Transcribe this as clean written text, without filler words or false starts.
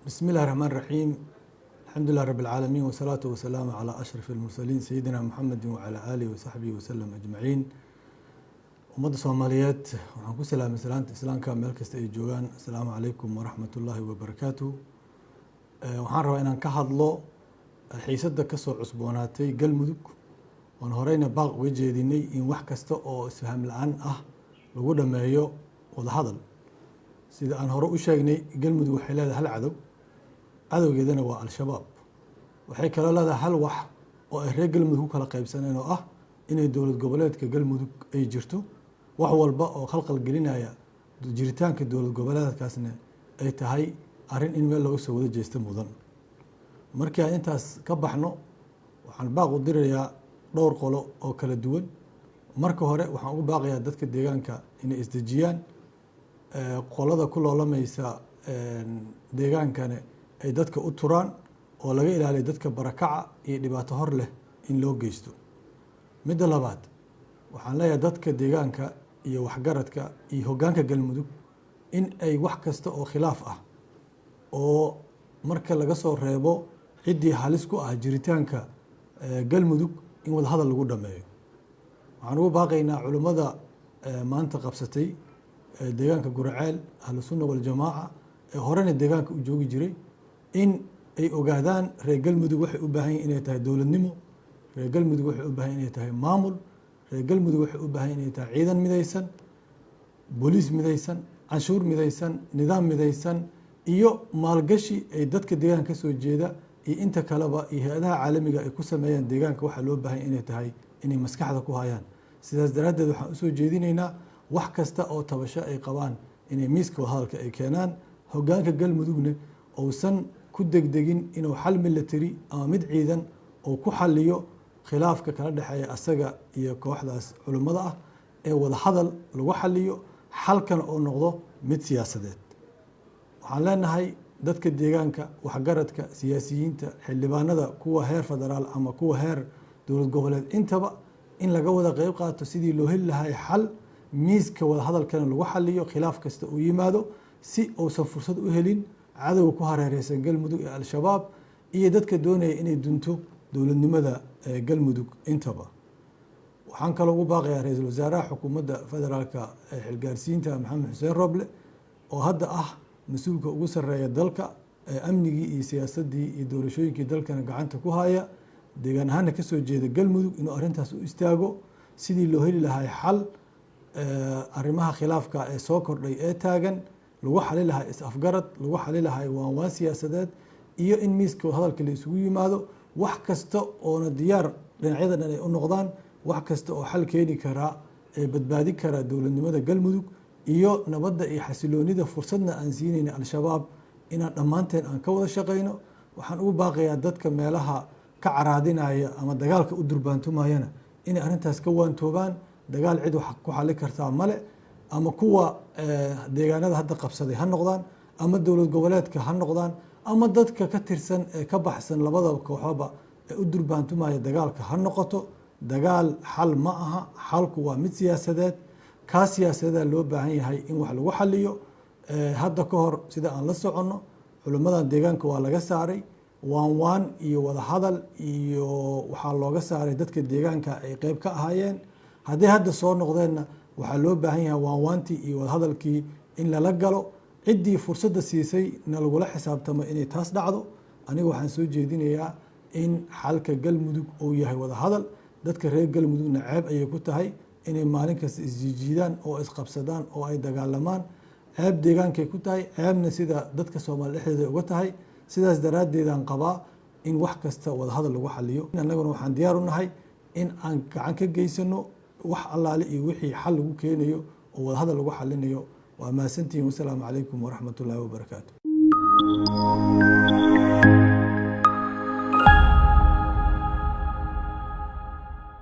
بسم الله الرحمن الرحيم. الحمد لله رب العالمين والصلاة والسلام على أشرف المرسلين سيدنا محمد وعلى آله وصحبه وسلم أجمعين. ومدى صوماليات وحنكو سلام سلامة إسلام كامل كست أي جوان. السلام عليكم ورحمة الله وبركاته. وحان روا إنان كهضلو الحيسد كسو عصبوناتي قلمدك ونهرين باق وجهديني إن وحكستو أو اسفهم الآن لغودا مايو وضا هضل سيدا أن هرو أشاقني قلمدك وحيلاد هل cadowgeedana waa al-shabaab waxay kala leedahay hal wax oo ay reer galmudug kala qaybsaneen oo ah inay dowlad goboleedka galmudug ay jirto wax walba oo khalqal gelinaya jiritaanka dowlad goboleedkaasna ay tahay arin in meel lagu soo wada jeesto mudan markii aan intaas ka baxno waxaan baaq u dirayaa dhowr qolo oo kala duwan marka hore waxaan ugu baaqayaa dadka deegaanka inay isdejiyaan qolada ku loolamaysa deegaankana ay dadka u turaan oo laga ilaaliyo dadka barakaca iyo dhibaato hor leh in loo geysto. midda labaad waxaan leeyahay dadka deegaanka iyo waxgaradka iyo hoggaanka galmudug in ay wax kasta oo khilaaf ah oo marka laga soo reebo ciddii halis ku ah jiritaanka galmudug in wada hadal lagu dhameeyo. waxaan ugu baaqaynaa culimmada maanta qabsatay deegaanka Guraceel ahlu sunna wal jamaaca ee horena deegaanka u joogi jiray in ay ogaadaan reer galmudug waxay u baahan yihiin inay tahay dowladnimo, reer galmudug waxay u baahan inay tahay maamul, reer galmudug waxay u baahan inay tahay ciidan midaysan, booliis midaysan, canshuur midaysan, nidaam midaysan iyo maalgashi ay dadka deegaanka ka soo jeeda iyo inta kaleba iyo hay-adaha caalamiga ay ku sameeyaan deegaanka waxaa loo baahan inay tahay inay maskaxda ku hayaan. sidaas daraaddeed waxaan usoo jeedinaynaa wax kasta oo tabasho ay qabaan inay miiska wadahadalka ay keenaan. hoggaanka galmudugna uusan ku degdegin inuu xal military ama mid ciidan oo ku xaliyo khilaafka kala dhexeeya asaga iyo kooxdaas culimmada ah ee wada hadal lagu xaliyo xalkan oo noqdo mid siyaasadeed. waxaan leenahay dadka deegaanka waxgaradka siyaasiyiinta xildhibaanada kuwa heer federaal ama kuwa heer dowlad goboleed intaba in laga wada qeyb qaato sidii loo heli lahay xal miiska wada hadalkana lagu xaliyo khilaaf kasta uu yimaado si uusan fursad u helin cadowga ku hareereysan galmudug ee al-shabaab iyo dadka doonaya inay dunto dowladnimada galmudug intaba. waxaan kaloo ugu baaqayaa ra-iisul wasaaraha xukuumadda federaalka xilgaarsiinta maxamed xuseen roble oo hadda ah mas-uulka ugu sarreeya dalka amnigii iyo siyaasaddii iyo doorashooyinkii dalkana gacanta ku haya deegaan ahaana ka soo jeeda galmudug inuu arrintaas u istaago sidii loo heli lahay xal arrimaha khilaafka ee soo kordhay ee taagan lagu xali lahaa is-afgarad, lagu xali lahaa waanwaan siyaasadeed iyo in miiska hadalka la isugu yimaado wax kasta oona diyaar dhinacyada dhan ay u noqdaan wax kasta oo xal keeni karaa ee badbaadi karaa dowladnimada galmudug iyo nabadda iyo xasiloonida fursadna aan siinayna al-shabaab inaan dhammaanteen aan ka wada shaqayno. waxaan ugu baaqayaa dadka meelaha ka caraadinaya ama dagaalka u durbaantumayana inay arrintaas ka waantoobaan. dagaal cid wax ku xali kartaa male ama kuwa deegaanada hadda qabsaday ha noqdaan ama dowlad goboleedka ha noqdaan ama dadka ka tirsan ee ka baxsan labada kooxoba ee u durbaantumaya dagaalka ha noqoto. dagaal xal ma aha, xalku waa mid siyaasadeed. kaa siyaasadeeda loo baahan yahay in wax lagu xaliyo. hadda ka hor sida aan la soconno culimmadan deegaanka waa laga saaray waanwaan iyo wada hadal iyo waxaa looga saaray dadka deegaanka ay qeyb ka ahaayeen. hadday hadda soo noqdeenna waxaa loo baahan yahay waanwaantii iyo wadahadalkii in lala galo. ciddii fursadda siisay na lagula xisaabtamo inay taas dhacdo. aniga waxaan soo jeedinayaa in xalka galmudug uu yahay wada hadal. dadka reer galmudugna ceeb ayay ku tahay inay maalin kasta isjiijidaan oo isqabsadaan oo ay dagaalamaan. ceeb deegaankay ku tahay, ceebna sida dadka soomaali dhexdeeda uga tahay. sidaas daraaddeedaan qabaa in wax kasta wada hadal lagu xaliyo. annaguna waxaan diyaar u nahay in aan gacan ka geysano wax allaale iyo wixii xal lagu keenayo oo wada hadal lagu xalinayo. waa mahadsantihiin. wasalaamu calaykum waraxmat ullaahi wabarakaatu.